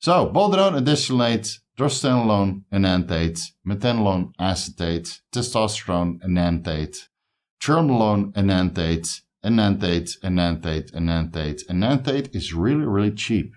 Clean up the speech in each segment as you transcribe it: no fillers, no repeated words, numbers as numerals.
So, boldenone endicillate, drostanolone enanthate, methanolone acetate, testosterone enanthate, trenbolone enanthate, enanthate is really, really cheap.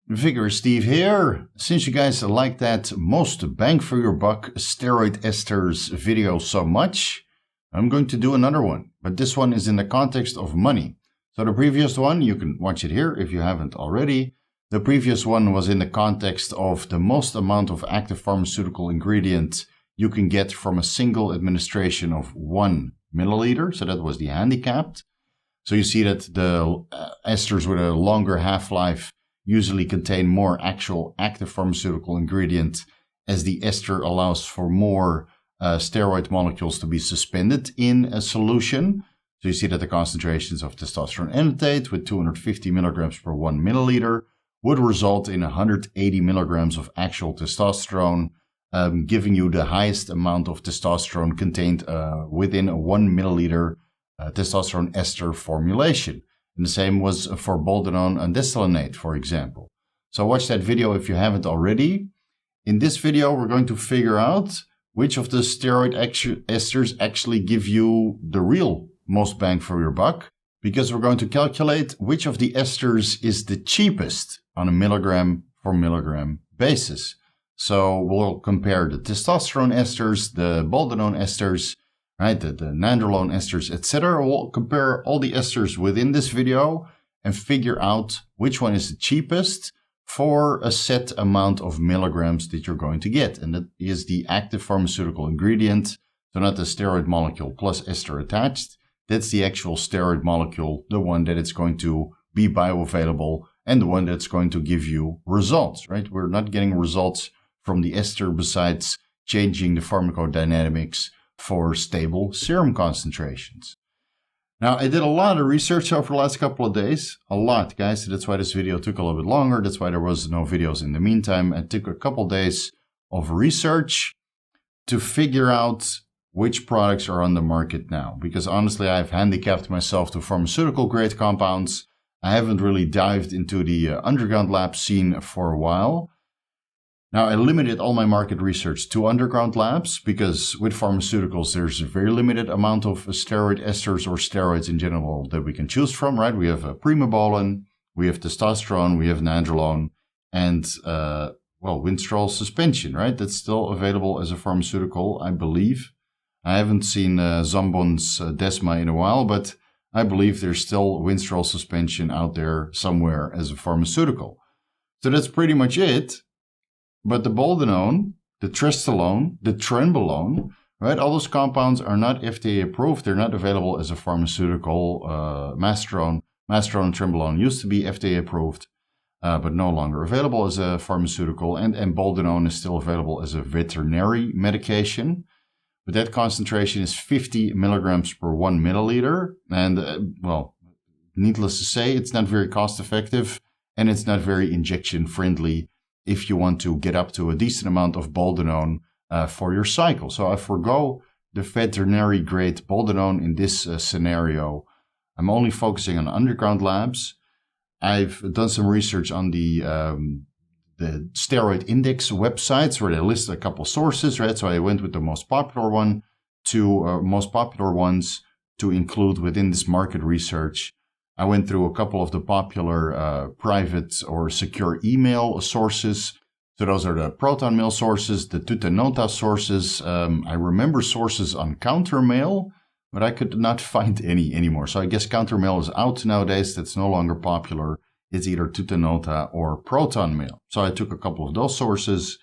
Vigorous Steve here. Since you guys like that most bang for your buck steroid esters video so much, I'm going to do another one. But this one is in the context of money. So the previous one, you can watch it here if you haven't already. The previous one was in the context of the most amount of active pharmaceutical ingredient you can get from a single administration of 1 milliliter. So that was the handicapped. So you see that the esters with a longer half-life usually contain more actual active pharmaceutical ingredient, as the ester allows for more steroid molecules to be suspended in a solution. So you see that the concentrations of testosterone enanthate with 250 milligrams per 1 milliliter would result in 180 milligrams of actual testosterone, giving you the highest amount of testosterone contained within a 1 milliliter testosterone ester formulation. And the same was for boldenone endicillate, for example. So watch that video if you haven't already. In this video, we're going to figure out which of the steroid esters actually give you the real most bang for your buck, because we're going to calculate which of the esters is the cheapest on a milligram for milligram basis. So we'll compare the testosterone esters, the boldenone esters, right, the nandrolone esters, etc. We'll compare all the esters within this video and figure out which one is the cheapest for a set amount of milligrams that you're going to get. And that is the active pharmaceutical ingredient, so not the steroid molecule plus ester attached. That's the actual steroid molecule, the one that it's going to be bioavailable and the one that's going to give you results, right? We're not getting results from the ester besides changing the pharmacodynamics for stable serum concentrations. Now, I did a lot of research over the last couple of days. A lot, guys. That's why this video took a little bit longer. That's why there was no videos in the meantime. I took a couple of days of research to figure out which products are on the market now. Because honestly, I've handicapped myself to pharmaceutical grade compounds. I haven't really dived into the underground lab scene for a while. Now, I limited all my market research to underground labs because with pharmaceuticals, there's a very limited amount of steroid esters or steroids in general that we can choose from, right? We have primobolan, we have testosterone, we have nandrolone, and, winstrol suspension, right? That's still available as a pharmaceutical, I believe. I haven't seen Zambon's Desma in a while, but I believe there's still winstrol suspension out there somewhere as a pharmaceutical. So that's pretty much it. But the boldenone, the trestosterone, the trenbolone, right? All those compounds are not FDA approved. They're not available as a pharmaceutical. Masterone and trenbolone used to be FDA approved, but no longer available as a pharmaceutical. And boldenone is still available as a veterinary medication. But that concentration is 50 milligrams per 1 milliliter. And, needless to say, it's not very cost effective and it's not very injection friendly if you want to get up to a decent amount of boldenone for your cycle. So I forgo the veterinary grade boldenone in this scenario. I'm only focusing on underground labs. I've done some research on the steroid index websites where they list a couple sources, right? So I went with the most popular ones to include within this market research. I went through a couple of the popular private or secure email sources. So those are the Proton Mail sources, the Tutanota sources. I remember sources on Countermail, but I could not find any anymore. So I guess Countermail is out nowadays. That's no longer popular. It's either Tutanota or Proton Mail. So I took a couple of those sources.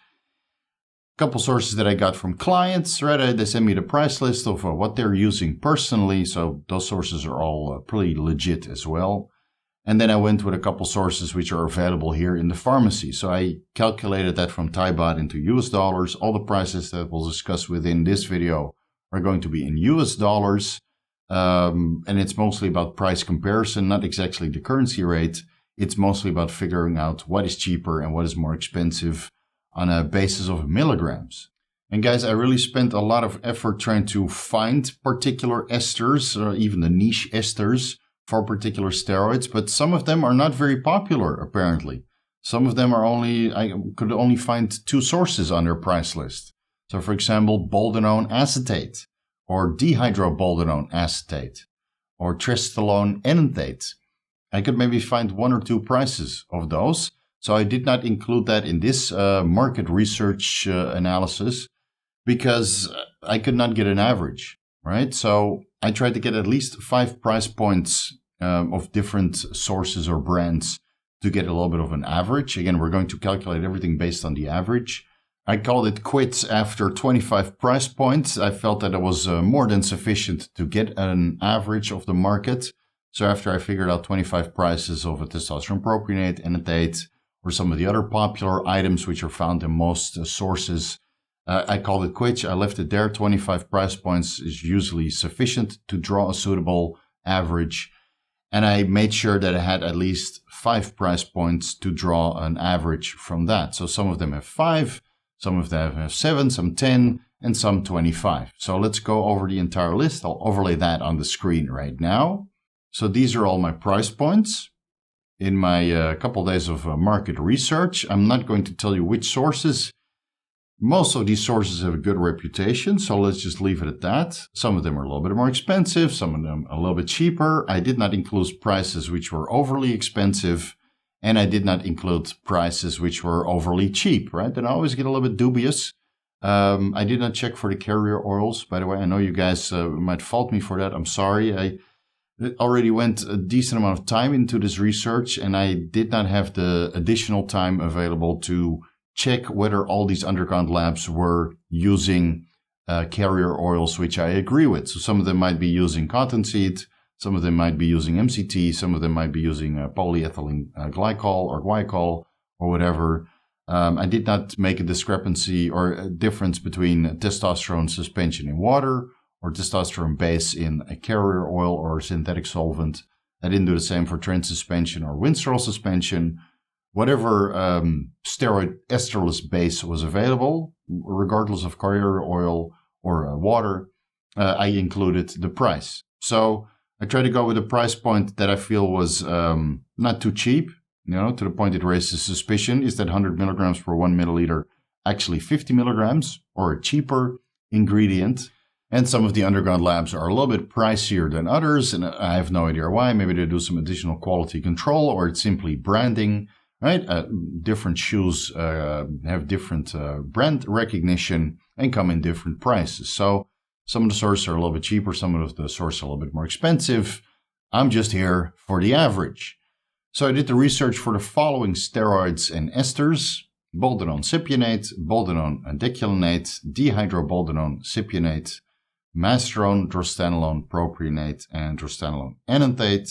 Couple sources that I got from clients, right? They send me the price list of what they're using personally. So those sources are all pretty legit as well. And then I went with a couple sources which are available here in the pharmacy. So I calculated that from Thai baht into US dollars. All the prices that we'll discuss within this video are going to be in US dollars. And it's mostly about price comparison, not exactly the currency rate. It's mostly about figuring out what is cheaper and what is more expensive on a basis of milligrams. And guys, I really spent a lot of effort trying to find particular esters, or even the niche esters for particular steroids, but some of them are not very popular, apparently. Some of them I could only find 2 sources on their price list. So for example, boldenone acetate, or dihydroboldenone acetate, or tristolone enanthate. I could maybe find 1 or 2 prices of those. So I did not include that in this market research analysis because I could not get an average, right? So I tried to get at least 5 price points of different sources or brands to get a little bit of an average. Again, we're going to calculate everything based on the average. I called it quits after 25 price points. I felt that it was more than sufficient to get an average of the market. So after I figured out 25 prices of a testosterone propionate, enanthate, or some of the other popular items which are found in most sources, I called it quits. I left it there. 25 price points is usually sufficient to draw a suitable average. And I made sure that I had at least 5 price points to draw an average from that. So some of them have 5, some of them have 7, some 10, and some 25. So let's go over the entire list. I'll overlay that on the screen right now. So these are all my price points in my couple days of market research. I'm not going to tell you which sources. Most of these sources have a good reputation, so let's just leave it at that. Some of them are a little bit more expensive, some of them a little bit cheaper. I did not include prices which were overly expensive, and I did not include prices which were overly cheap, right? And I always get a little bit dubious. I did not check for the carrier oils, by the way. I know you guys might fault me for that. I'm sorry. I already went a decent amount of time into this research, and I did not have the additional time available to check whether all these underground labs were using carrier oils, which I agree with. So some of them might be using cottonseed, some of them might be using MCT, some of them might be using polyethylene glycol or glycol or whatever. I did not make a discrepancy or a difference between testosterone suspension in water or testosterone base in a carrier oil or synthetic solvent. I didn't do the same for trans suspension or winstrol suspension. Whatever steroid esterless base was available, regardless of carrier oil or water, I included the price. So I try to go with a price point that I feel was not too cheap, to the point it raises suspicion. Is that 100 milligrams per 1 milliliter actually 50 milligrams or a cheaper ingredient? And some of the underground labs are a little bit pricier than others, and I have no idea why. Maybe they do some additional quality control, or it's simply branding, right? Different shoes have different brand recognition and come in different prices. So some of the sources are a little bit cheaper, some of the sources are a little bit more expensive. I'm just here for the average. So I did the research for the following steroids and esters: boldenone cypionate, boldenone deculinate, dihydroboldenone cypionate, masterone, drostanolone propionate, and drostanolone enanthate.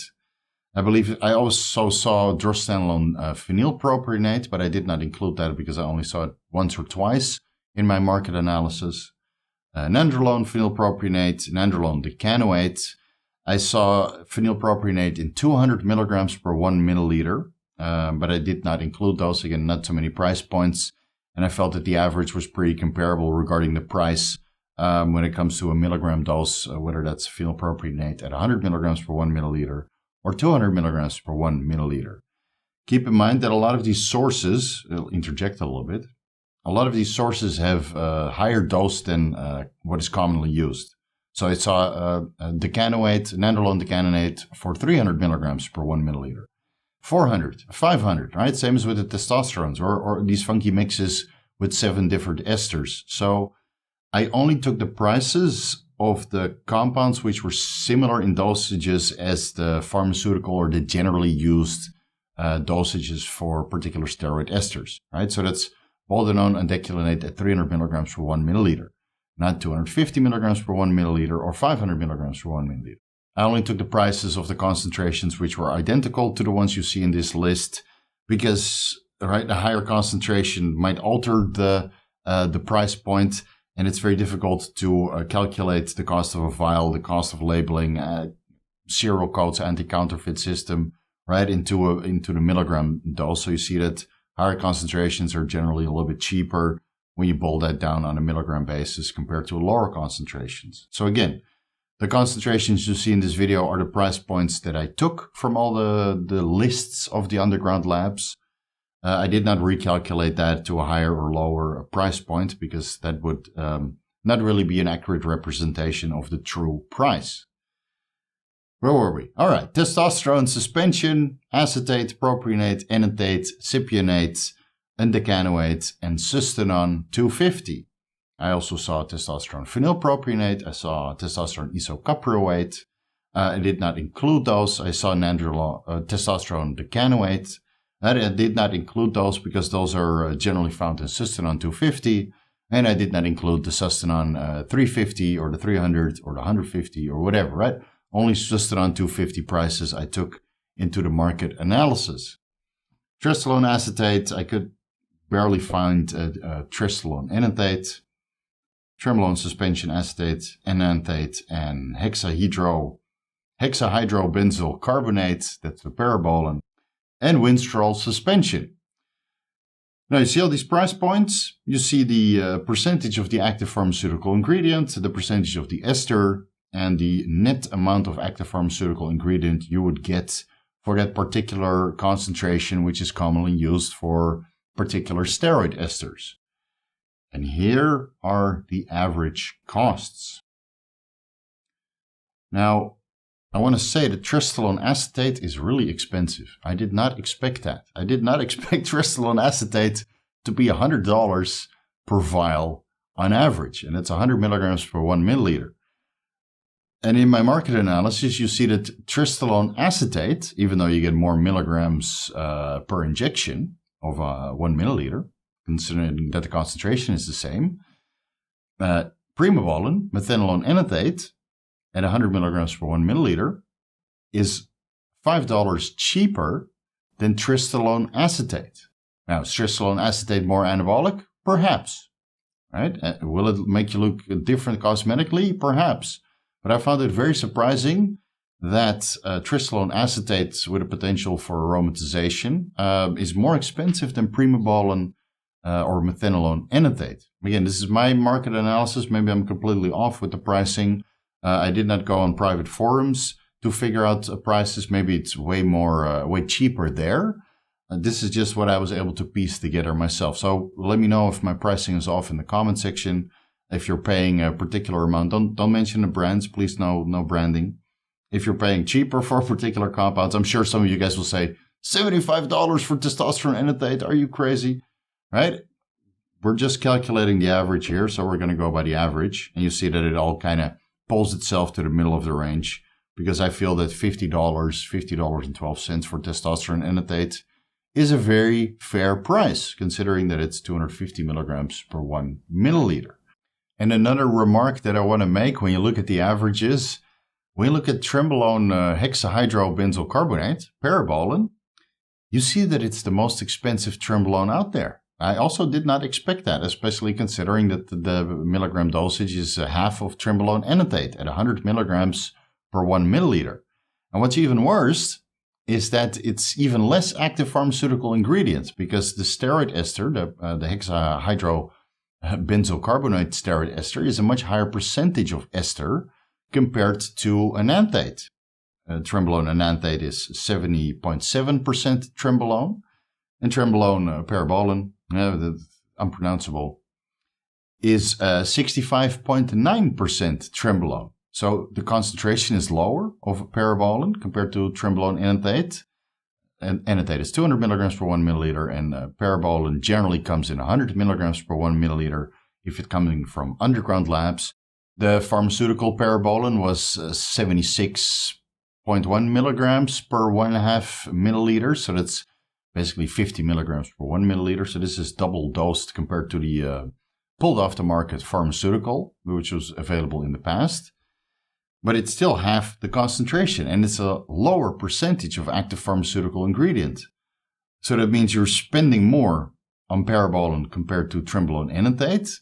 I believe I also saw drostanolone phenylpropionate, but I did not include that because I only saw it once or twice in my market analysis. Nandrolone phenylpropionate, nandrolone decanoate. I saw phenylpropionate in 200 milligrams per 1 milliliter, but I did not include those. Again, not so many price points, and I felt that the average was pretty comparable regarding the price when it comes to a milligram dose, whether that's phenylpropionate at 100 milligrams per 1 milliliter or 200 milligrams per 1 milliliter. Keep in mind that a lot of these sources, I'll interject a little bit, a lot of these sources have a higher dose than what is commonly used. So I saw decanoate, nandrolone decanoate for 300 milligrams per 1 milliliter, 400, 500, right? Same as with the testosterones or these funky mixes with 7 different esters. So I only took the prices of the compounds which were similar in dosages as the pharmaceutical or the generally used dosages for particular steroid esters, right? So that's boldenone and deculinate at 300 milligrams per 1 milliliter, not 250 milligrams per 1 milliliter or 500 milligrams per 1 milliliter. I only took the prices of the concentrations which were identical to the ones you see in this list because, right, a higher concentration might alter the price point. And it's very difficult to calculate the cost of a vial, the cost of labeling, serial codes, anti-counterfeit system, right, into the milligram dose. So you see that higher concentrations are generally a little bit cheaper when you boil that down on a milligram basis compared to lower concentrations. So again, the concentrations you see in this video are the price points that I took from all the lists of the underground labs. I did not recalculate that to a higher or lower price point because that would not really be an accurate representation of the true price. Where were we? All right, testosterone suspension, acetate, propionate, enanthate, cypionate, undecanoate, and cystenon 250. I also saw testosterone phenylpropionate. I saw testosterone isocuproate. I did not include those. I saw testosterone decanoate. I did not include those because those are generally found in cystenon 250. And I did not include the cystenon 350 or the 300 or the 150 or whatever, right? Only cystenon 250 prices I took into the market analysis. Tristellone acetate, I could barely find tristellone enanthate, trembolone suspension acetate, enanthate, and hexahydrobenzyl carbonate, that's the parabolan, and winstrol suspension. Now you see all these price points. You see the percentage of the active pharmaceutical ingredient, the percentage of the ester, and the net amount of active pharmaceutical ingredient you would get for that particular concentration, which is commonly used for particular steroid esters. And here are the average costs. Now, I want to say that tristellone acetate is really expensive. I did not expect that. I did not expect tristellone acetate to be $100 per vial on average, and it's 100 milligrams per 1 milliliter. And in my market analysis, you see that tristellone acetate, even though you get more milligrams per injection of 1 milliliter, considering that the concentration is the same, primobolan, methanolone enanthate, at 100 milligrams per 1 milliliter, is $5 cheaper than tristellone acetate. Now, is tristellone acetate more anabolic? Perhaps. Right? Will it make you look different cosmetically? Perhaps. But I found it very surprising that tristellone acetate with a potential for aromatization is more expensive than primobolan or methanolone enanthate. Again, this is my market analysis. Maybe I'm completely off with the pricing. I did not go on private forums to figure out prices. Maybe it's way cheaper there. This is just what I was able to piece together myself. So let me know if my pricing is off in the comment section. If you're paying a particular amount, don't mention the brands. Please, no branding. If you're paying cheaper for particular compounds, I'm sure some of you guys will say, $75 for testosterone enanthate. Are you crazy? Right? We're just calculating the average here, so we're going to go by the average. And you see that it all kind of pulls itself to the middle of the range because I feel that $50.12 for testosterone enanthate is a very fair price, considering that it's 250 milligrams per 1 milliliter. And another remark that I want to make when you look at the averages, when you look at trembolone hexahydrobenzyl carbonate, parabolan, you see that it's the most expensive trembolone out there. I also did not expect that, especially considering that the milligram dosage is half of trembolone enanthate at 100 milligrams per 1 milliliter. And what's even worse is that it's even less active pharmaceutical ingredients because the steroid ester, the hexahydrobenzyl carbonate steroid ester, is a much higher percentage of ester compared to enanthate. Trembolone enanthate is 70.7% trembolone, and trembolone parabolan, unpronounceable, is 65.9% trembolone. So the concentration is lower of parabolan compared to trembolone enanthate. And enanthate is 200 milligrams per 1 milliliter, and parabolan generally comes in 100 milligrams per 1 milliliter if it's coming from underground labs. The pharmaceutical parabolan was 76.1 milligrams per 1.5 milliliter, so that's basically 50 milligrams per 1 milliliter. So this is double dosed compared to the pulled off the market pharmaceutical, which was available in the past. But it's still half the concentration, and it's a lower percentage of active pharmaceutical ingredient. So that means you're spending more on parabolan compared to trembolone enanthate,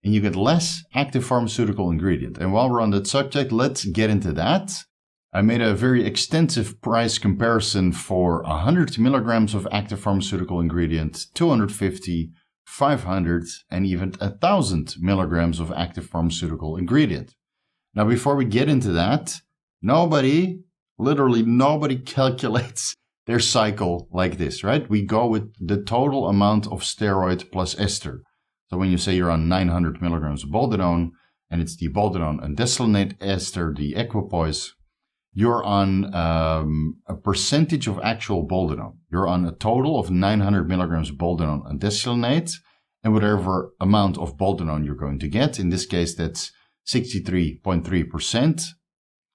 and you get less active pharmaceutical ingredient. And while we're on that subject, let's get into that. I made a very extensive price comparison for 100 milligrams of active pharmaceutical ingredient, 250, 500, and even 1,000 milligrams of active pharmaceutical ingredient. Now, before we get into that, literally nobody calculates their cycle like this, right? We go with the total amount of steroid plus ester. So when you say you're on 900 milligrams of boldenone, and it's the boldenone and desalinate ester, the equipoise, you're on a percentage of actual boldenone. You're on a total of 900 milligrams of boldenone and desalinate, and whatever amount of boldenone you're going to get. In this case, that's 63.3%.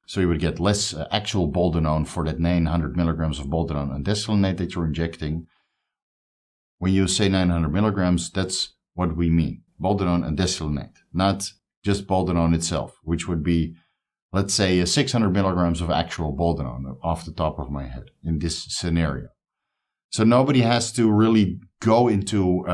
So you would get less actual boldenone for that 900 milligrams of boldenone and desalinate that you're injecting. When you say 900 milligrams, that's what we mean. Boldenone and desalinate, not just boldenone itself, which would be, let's say, 600 milligrams of actual boldenone off the top of my head in this scenario. So nobody has to really go into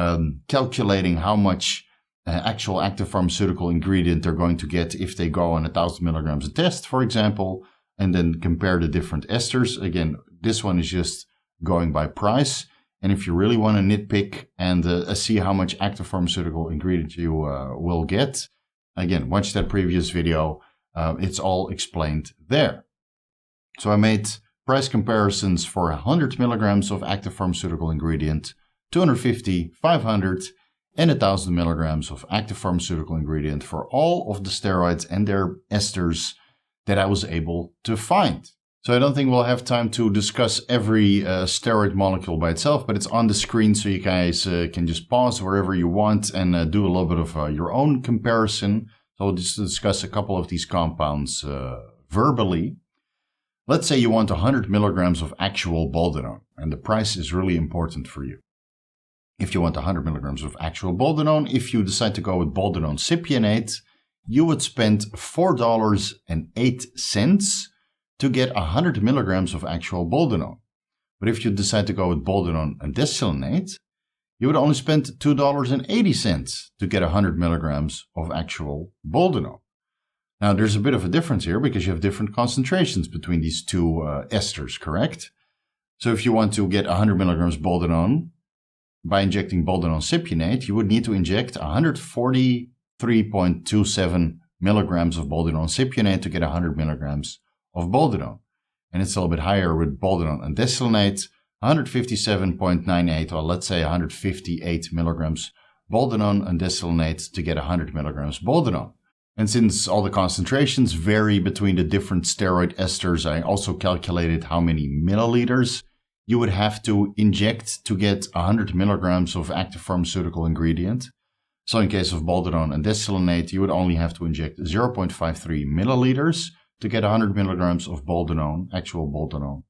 calculating how much actual active pharmaceutical ingredient they're going to get if they go on 1,000 milligrams a test, for example, and then compare the different esters. Again, this one is just going by price. And if you really want to nitpick and see how much active pharmaceutical ingredient you will get, again, watch that previous video. It's all explained there. So I made price comparisons for 100 milligrams of active pharmaceutical ingredient, 250, 500, and 1,000 milligrams of active pharmaceutical ingredient for all of the steroids and their esters that I was able to find. So I don't think we'll have time to discuss every steroid molecule by itself, but it's on the screen so you guys can just pause wherever you want and do a little bit of your own comparison. So I'll just discuss a couple of these compounds verbally. Let's say you want 100 milligrams of actual boldenone, and the price is really important for you. If you want 100 milligrams of actual boldenone, if you decide to go with boldenone cypionate, you would spend $4.08 to get 100 milligrams of actual boldenone. But if you decide to go with boldenone and desalinate, you would only spend $2.80 to get 100 milligrams of actual boldenone. Now, there's a bit of a difference here because you have different concentrations between these two esters, correct? So if you want to get 100 milligrams boldenone by injecting boldenone cypionate, you would need to inject 143.27 milligrams of boldenone cypionate to get 100 milligrams of boldenone. And it's a little bit higher with boldenone and desalinate, 157.98, or let's say 158 milligrams boldenone and desalinate to get 100 milligrams boldenone. And since all the concentrations vary between the different steroid esters, I also calculated how many milliliters you would have to inject to get 100 milligrams of active pharmaceutical ingredient. So in case of boldenone and desalinate, you would only have to inject 0.53 milliliters to get 100 milligrams of boldenone, actual boldenone.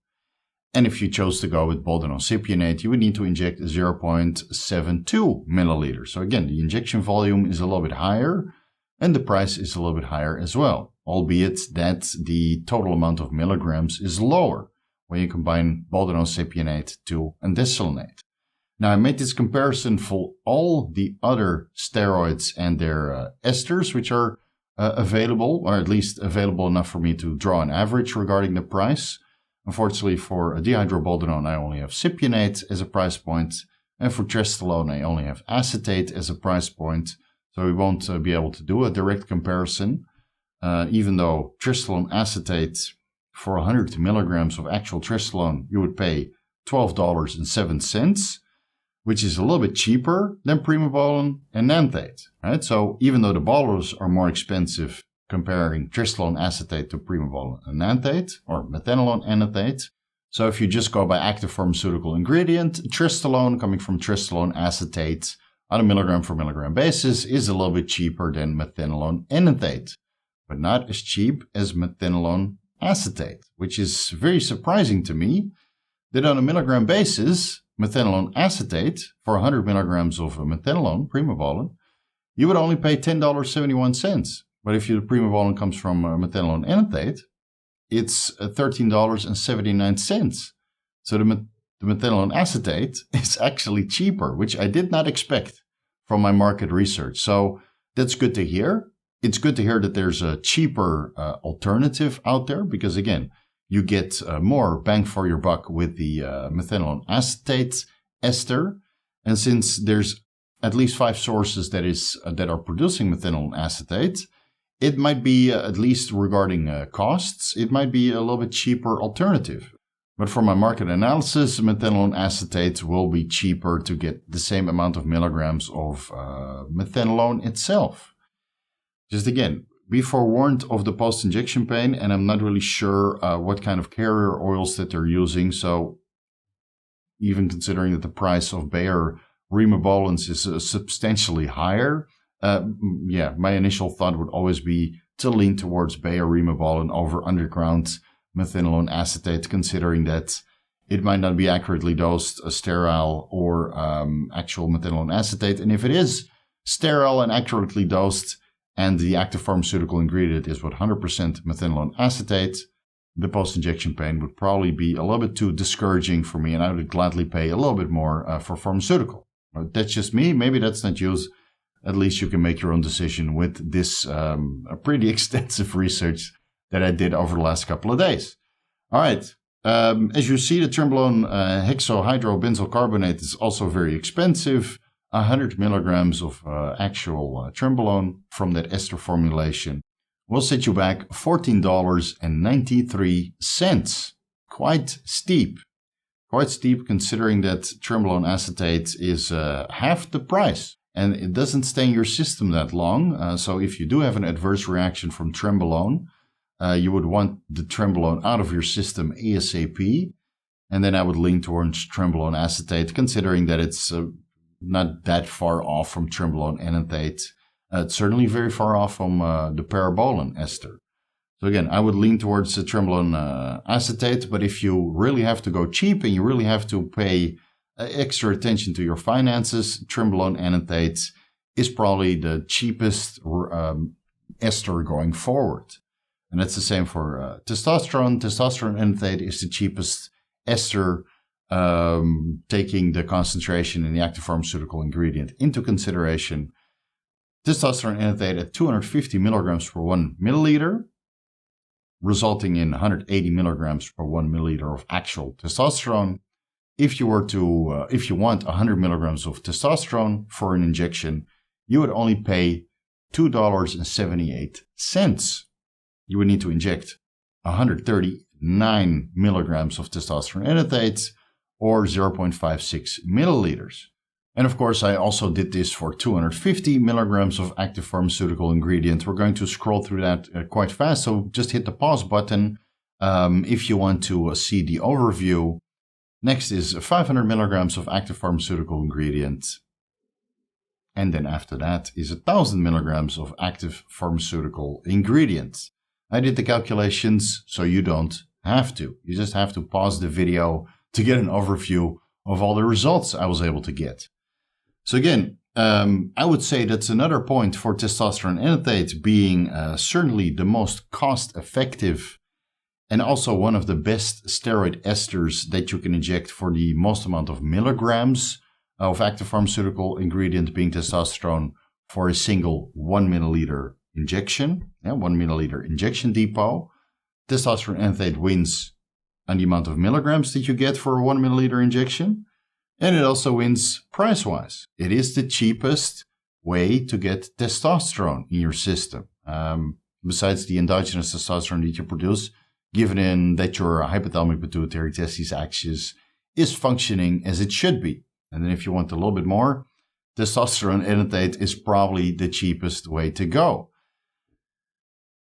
And if you chose to go with boldenone cypionate, you would need to inject 0.72 milliliters. So again, the injection volume is a little bit higher, and the price is a little bit higher as well, albeit that the total amount of milligrams is lower when you combine boldenone cypionate and desalinate. Now, I made this comparison for all the other steroids and their esters, which are available, or at least available enough for me to draw an average regarding the price. Unfortunately, for dihydroboldenone, I only have cypionate as a price point, and for trestolone, I only have acetate as a price point. So we won't be able to do a direct comparison, even though trestolone acetate for 100 milligrams of actual trestolone, you would pay $12.07, which is a little bit cheaper than primobolan and nanthate. Right? So even though the bottles are more expensive comparing trestolone acetate to primobolan and nanthate, or methanolone anethate, so if you just go by active pharmaceutical ingredient, trestolone coming from trestolone acetate on a milligram for milligram basis is a little bit cheaper than methanolone anethate, but not as cheap as methanolone acetate, which is very surprising to me that on a milligram basis, methanolone acetate for 100 milligrams of methanolone, primobolan, you would only pay $10.71. But if the primobolan comes from methanolone anethate, it's $13.79. So the methanolone acetate is actually cheaper, which I did not expect from my market research. So that's good to hear. It's good to hear that there's a cheaper alternative out there because, again, you get more bang for your buck with the methanolone acetate ester. And since there's at least 5 sources that are producing methanol acetate, it might be, at least regarding costs, it might be a little bit cheaper alternative. But for my market analysis, methanol acetate will be cheaper to get the same amount of milligrams of methanolone itself. Just again, be forewarned of the post-injection pain, and I'm not really sure what kind of carrier oils that they're using. So even considering that the price of Bayer Rimabolins is substantially higher, my initial thought would always be to lean towards Bayer Rimabolin over underground methanolone acetate, considering that it might not be accurately dosed sterile or actual methanolone acetate. And if it is sterile and accurately dosed, and the active pharmaceutical ingredient is 100% methanolone acetate, the post-injection pain would probably be a little bit too discouraging for me, and I would gladly pay a little bit more for pharmaceutical. That's just me. Maybe that's not yours. At least you can make your own decision with this pretty extensive research that I did over the last couple of days. All right. As you see, the Trenbolone hexahydrobenzyl carbonate is also very expensive. 100 milligrams of actual Trenbolone from that ester formulation will set you back $14.93. Quite steep. Quite steep considering that Trenbolone acetate is half the price. And it doesn't stay in your system that long. So if you do have an adverse reaction from Trenbolone, you would want the Trenbolone out of your system ASAP. And then I would lean towards Trenbolone acetate, considering that it's not that far off from Trenbolone enanthate. It's certainly very far off from the parabolan ester. So again, I would lean towards the Trenbolone acetate, but if you really have to go cheap and you really have to pay extra attention to your finances, Trenbolone enanthate is probably the cheapest ester going forward. And that's the same for testosterone. Testosterone enanthate is the cheapest ester, taking the concentration in the active pharmaceutical ingredient into consideration. Testosterone enanthate at 250 milligrams per 1 milliliter, resulting in 180 milligrams per 1 milliliter of actual testosterone. If you want 100 milligrams of testosterone for an injection, you would only pay $2.78. You would need to inject 139 milligrams of testosterone enanthate, or 0.56 milliliters. And of course, I also did this for 250 milligrams of active pharmaceutical ingredient. We're going to scroll through that quite fast, so just hit the pause button if you want to see the overview. Next is 500 milligrams of active pharmaceutical ingredient. And then after that is 1,000 milligrams of active pharmaceutical ingredient. I did the calculations, so you don't have to. You just have to pause the video to get an overview of all the results I was able to get. So again, I would say that's another point for testosterone enanthate being certainly the most cost-effective and also one of the best steroid esters that you can inject for the most amount of milligrams of active pharmaceutical ingredient being testosterone for a single 1 milliliter injection, 1 milliliter injection depot. Testosterone enanthate wins on the amount of milligrams that you get for a 1 milliliter injection. And it also wins price-wise. It is the cheapest way to get testosterone in your system. Besides the endogenous testosterone that you produce, given that your hypothalamic pituitary testes axis is functioning as it should be. And then if you want a little bit more, testosterone enanthate is probably the cheapest way to go.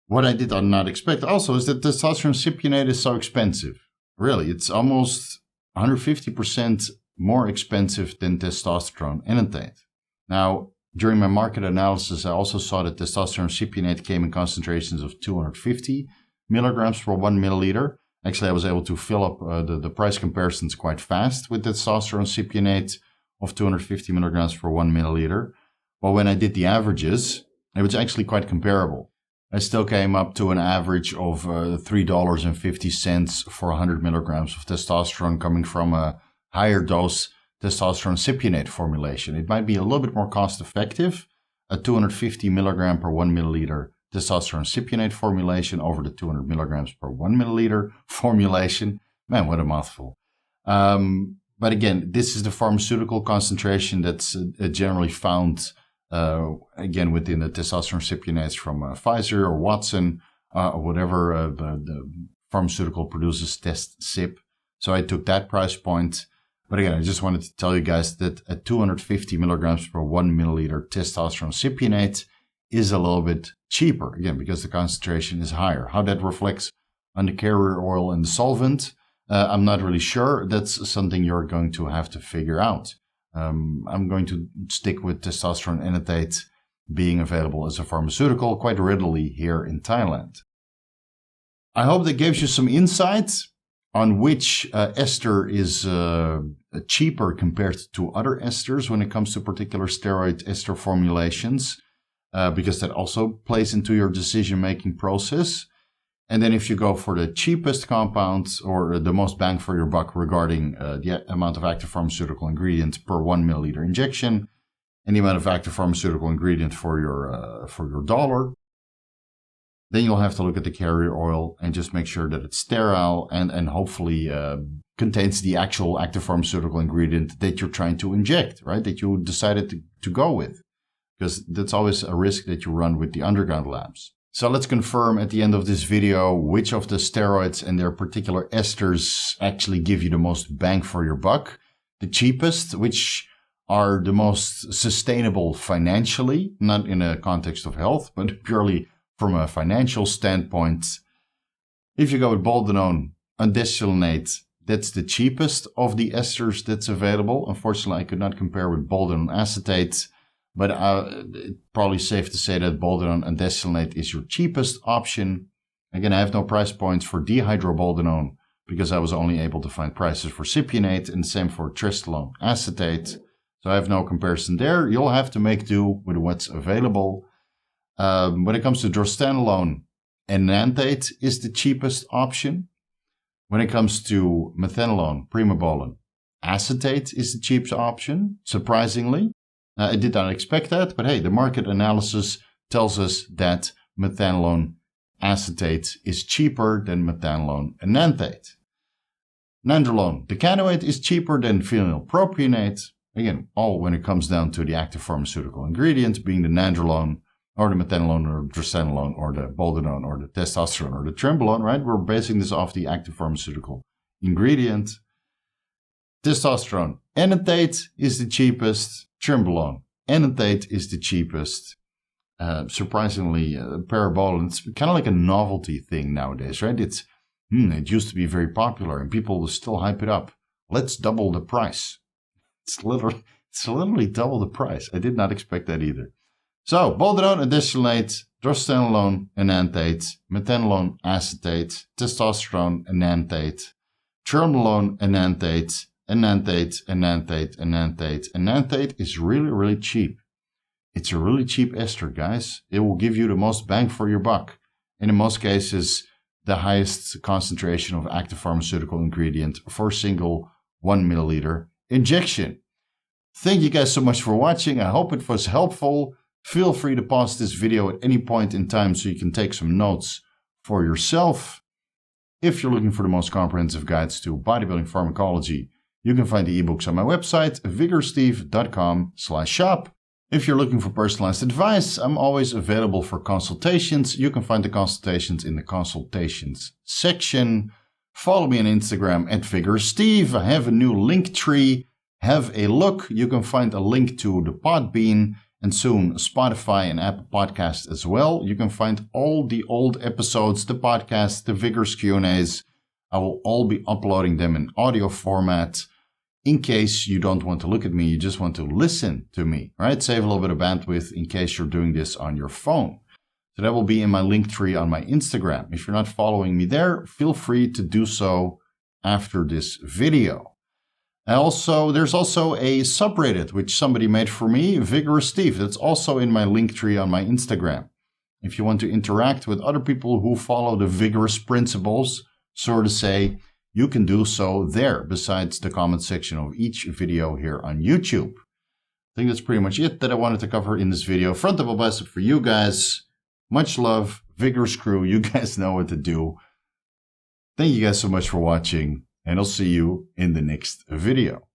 What I did not expect also is that testosterone cypionate is so expensive. Really, it's almost 150% more expensive than testosterone enanthate. Now, during my market analysis, I also saw that testosterone cypionate came in concentrations of 250 milligrams per 1 milliliter. Actually, I was able to fill up the price comparisons quite fast with testosterone cypionate of 250 milligrams per 1 milliliter. But when I did the averages, it was actually quite comparable. I still came up to an average of $3.50 for 100 milligrams of testosterone coming from a higher dose testosterone cypionate formulation. It might be a little bit more cost effective, a 250 milligram per 1 milliliter testosterone cypionate formulation over the 200 milligrams per 1 milliliter formulation. Man, what a mouthful. But But again, this is the pharmaceutical concentration that's generally found, again, within the testosterone cypionates from Pfizer or Watson, or whatever the pharmaceutical produces test SIP. So I took that price point. But again, I just wanted to tell you guys that at 250 milligrams per 1 milliliter testosterone cypionate is a little bit cheaper, again, because the concentration is higher. How that reflects on the carrier oil and the solvent, I'm not really sure. That's something you're going to have to figure out. I'm going to stick with testosterone enanthate being available as a pharmaceutical quite readily here in Thailand. I hope that gives you some insight on which ester is cheaper compared to other esters when it comes to particular steroid ester formulations, because that also plays into your decision-making process. And then if you go for the cheapest compound or the most bang for your buck regarding the amount of active pharmaceutical ingredient per 1 milliliter injection and the amount of active pharmaceutical ingredient for your dollar, then you'll have to look at the carrier oil and just make sure that it's sterile and hopefully contains the actual active pharmaceutical ingredient that you're trying to inject, right? That you decided to go with. Because that's always a risk that you run with the underground labs. So let's confirm at the end of this video which of the steroids and their particular esters actually give you the most bang for your buck. The cheapest, which are the most sustainable financially, not in a context of health, but purely from a financial standpoint. If you go with boldenone undesyalinate, that's the cheapest of the esters that's available. Unfortunately, I could not compare with boldenone acetate. But it's probably safe to say that boldenone undesyalinate is your cheapest option. Again, I have no price points for dihydroboldenone because I was only able to find prices for cypionate and the same for tristalone acetate. So I have no comparison there. You'll have to make do with what's available. When it comes to drostanolone, enanthate is the cheapest option. When it comes to methanolone, primobolan, acetate is the cheapest option, surprisingly. I did not expect that, but hey, the market analysis tells us that methanolone acetate is cheaper than methanolone enanthate. Nandrolone decanoate is cheaper than phenylpropionate. Again, all when it comes down to the active pharmaceutical ingredient being the nandrolone or the methanolone or drostanolone or the boldenone or the testosterone or the trenbolone, right? We're basing this off the active pharmaceutical ingredient. Testosterone enanthate is the cheapest. Trenbolone enanthate is the cheapest. Surprisingly, parabolan, it's kind of like a novelty thing nowadays, right? It used to be very popular and people will still hype it up. Let's double the price. It's literally double the price. I did not expect that either. So, boldenone undesyalinate, drostanolone enanthate, methanolone acetate, testosterone enanthate, trenbolone enanthate, enanthate is really, really cheap. It's a really cheap ester, guys. It will give you the most bang for your buck. And in most cases, the highest concentration of active pharmaceutical ingredient for a single 1 milliliter injection. Thank you guys so much for watching. I hope it was helpful. Feel free to pause this video at any point in time so you can take some notes for yourself. If you're looking for the most comprehensive guides to bodybuilding pharmacology, you can find the ebooks on my website, vigorsteve.com/shop. If you're looking for personalized advice, I'm always available for consultations. You can find the consultations in the consultations section. Follow me on Instagram at vigorsteve. I have a new link tree. Have a look. You can find a link to the Podbean and soon Spotify and Apple Podcasts as well. You can find all the old episodes, the podcasts, the Vigorous Q&As. I will all be uploading them in audio format. In case you don't want to look at me, you just want to listen to me, right? Save a little bit of bandwidth in case you're doing this on your phone. So that will be in my link tree on my Instagram. If you're not following me there, feel free to do so after this video. There's also a subreddit which somebody made for me, Vigorous Steve. That's also in my link tree on my Instagram. If you want to interact with other people who follow the Vigorous principles, so to say, you can do so there, besides the comment section of each video here on YouTube. I think that's pretty much it that I wanted to cover in this video. Front double bicep for you guys. Much love, Vigorous crew. You guys know what to do. Thank you guys so much for watching, and I'll see you in the next video.